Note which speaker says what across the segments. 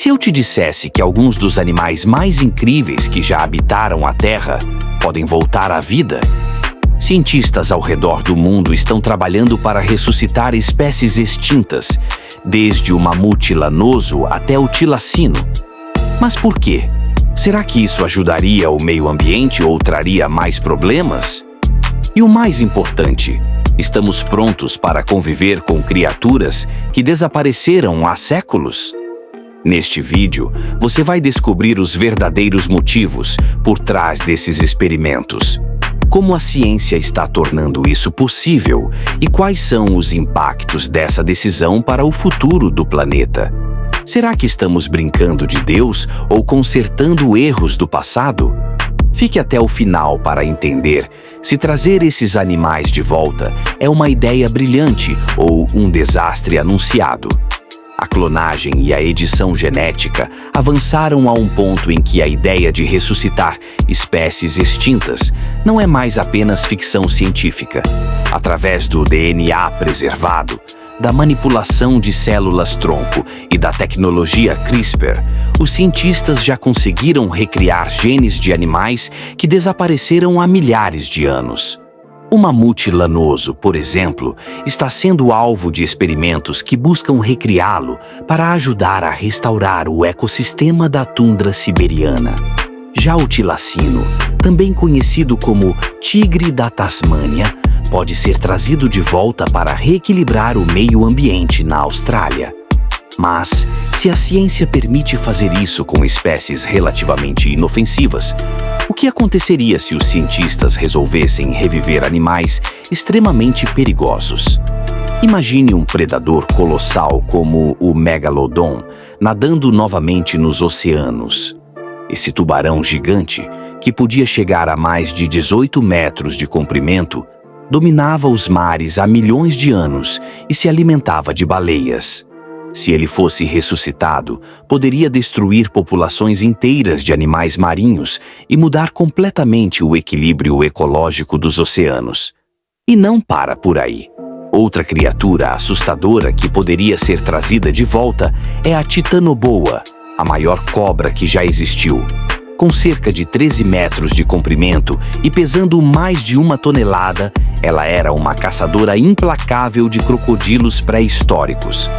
Speaker 1: se eu te dissesse que alguns dos animais mais incríveis que já habitaram a Terra podem voltar à vida? Cientistas ao redor do mundo estão trabalhando para ressuscitar espécies extintas, desde o mamute lanoso até o tilacino. Mas por quê? Será que isso ajudaria o meio ambiente ou traria mais problemas? E o mais importante, estamos prontos para conviver com criaturas que desapareceram há séculos? Neste vídeo, você vai descobrir os verdadeiros motivos por trás desses experimentos. Como a ciência está tornando isso possível e quais são os impactos dessa decisão para o futuro do planeta? Será que estamos brincando de Deus ou consertando erros do passado? Fique até o final para entender se trazer esses animais de volta é uma ideia brilhante ou um desastre anunciado. A clonagem e a edição genética avançaram a um ponto em que a ideia de ressuscitar espécies extintas não é mais apenas ficção científica. Através do DNA preservado, da manipulação de células-tronco e da tecnologia CRISPR, os cientistas já conseguiram recriar genes de animais que desapareceram há milhares de anos. O mamute lanoso, por exemplo, está sendo alvo de experimentos que buscam recriá-lo para ajudar a restaurar o ecossistema da tundra siberiana. Já o tilacino, também conhecido como tigre da Tasmânia, pode ser trazido de volta para reequilibrar o meio ambiente na Austrália. Mas, se a ciência permite fazer isso com espécies relativamente inofensivas, o que aconteceria se os cientistas resolvessem reviver animais extremamente perigosos? Imagine um predador colossal como o Megalodon nadando novamente nos oceanos. Esse tubarão gigante, que podia chegar a mais de 18 metros de comprimento, dominava os mares há milhões de anos e se alimentava de baleias. Se ele fosse ressuscitado, poderia destruir populações inteiras de animais marinhos e mudar completamente o equilíbrio ecológico dos oceanos. E não para por aí. Outra criatura assustadora que poderia ser trazida de volta é a titanoboa, a maior cobra que já existiu. Com cerca de 13 metros de comprimento e pesando mais de 1 tonelada, ela era uma caçadora implacável de crocodilos pré-históricos.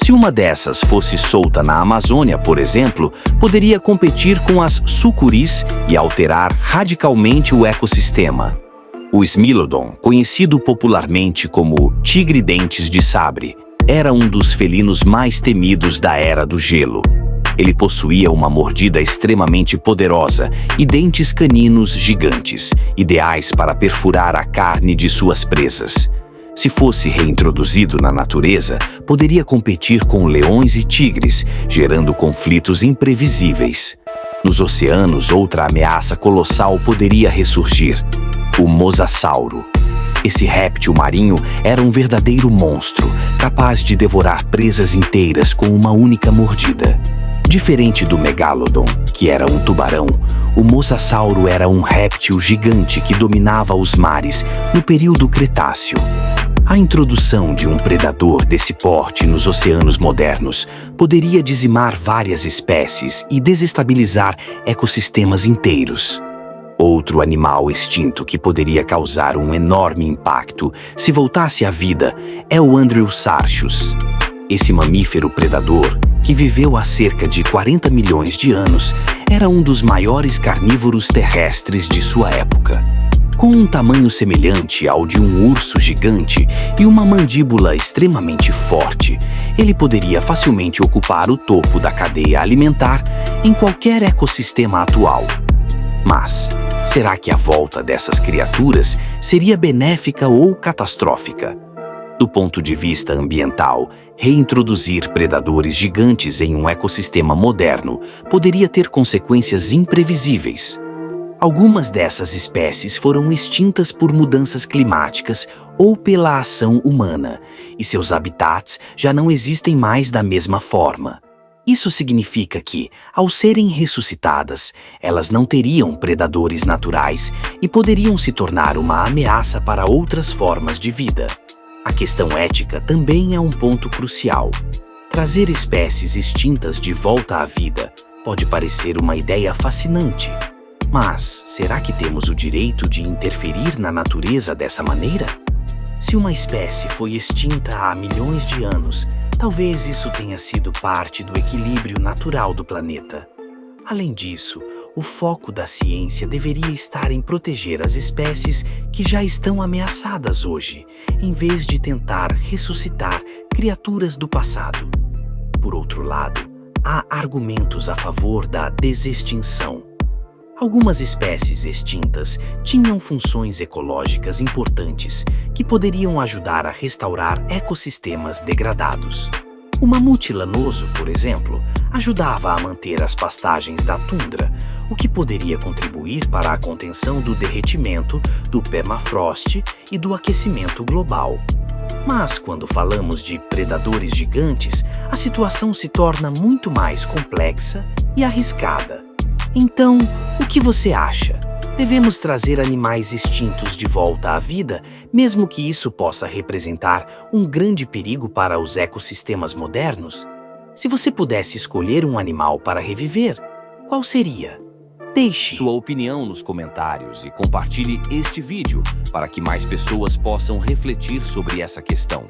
Speaker 1: Se uma dessas fosse solta na Amazônia, por exemplo, poderia competir com as sucuris e alterar radicalmente o ecossistema. O Smilodon, conhecido popularmente como tigre-dentes de sabre, era um dos felinos mais temidos da Era do Gelo. Ele possuía uma mordida extremamente poderosa e dentes caninos gigantes, ideais para perfurar a carne de suas presas. Se fosse reintroduzido na natureza, poderia competir com leões e tigres, gerando conflitos imprevisíveis. Nos oceanos, outra ameaça colossal poderia ressurgir: o mosasauro. Esse réptil marinho era um verdadeiro monstro, capaz de devorar presas inteiras com uma única mordida. Diferente do Megalodon, que era um tubarão, o mosasauro era um réptil gigante que dominava os mares no período Cretáceo. A introdução de um predador desse porte nos oceanos modernos poderia dizimar várias espécies e desestabilizar ecossistemas inteiros. Outro animal extinto que poderia causar um enorme impacto se voltasse à vida é o Andrew-sarchus. Esse mamífero predador, que viveu há cerca de 40 milhões de anos, era um dos maiores carnívoros terrestres de sua época. Com um tamanho semelhante ao de um urso gigante e uma mandíbula extremamente forte, ele poderia facilmente ocupar o topo da cadeia alimentar em qualquer ecossistema atual. Mas, será que a volta dessas criaturas seria benéfica ou catastrófica? Do ponto de vista ambiental, reintroduzir predadores gigantes em um ecossistema moderno poderia ter consequências imprevisíveis. Algumas dessas espécies foram extintas por mudanças climáticas ou pela ação humana, e seus habitats já não existem mais da mesma forma. Isso significa que, ao serem ressuscitadas, elas não teriam predadores naturais e poderiam se tornar uma ameaça para outras formas de vida. A questão ética também é um ponto crucial. Trazer espécies extintas de volta à vida pode parecer uma ideia fascinante. Mas será que temos o direito de interferir na natureza dessa maneira? Se uma espécie foi extinta há milhões de anos, talvez isso tenha sido parte do equilíbrio natural do planeta. Além disso, o foco da ciência deveria estar em proteger as espécies que já estão ameaçadas hoje, em vez de tentar ressuscitar criaturas do passado. Por outro lado, há argumentos a favor da desextinção. Algumas espécies extintas tinham funções ecológicas importantes que poderiam ajudar a restaurar ecossistemas degradados. O mamute lanoso, por exemplo, ajudava a manter as pastagens da tundra, o que poderia contribuir para a contenção do derretimento, do permafrost e do aquecimento global. Mas quando falamos de predadores gigantes, a situação se torna muito mais complexa e arriscada. Então, o que você acha? Devemos trazer animais extintos de volta à vida, mesmo que isso possa representar um grande perigo para os ecossistemas modernos? Se você pudesse escolher um animal para reviver, qual seria? Deixe sua opinião nos comentários e compartilhe este vídeo para que mais pessoas possam refletir sobre essa questão.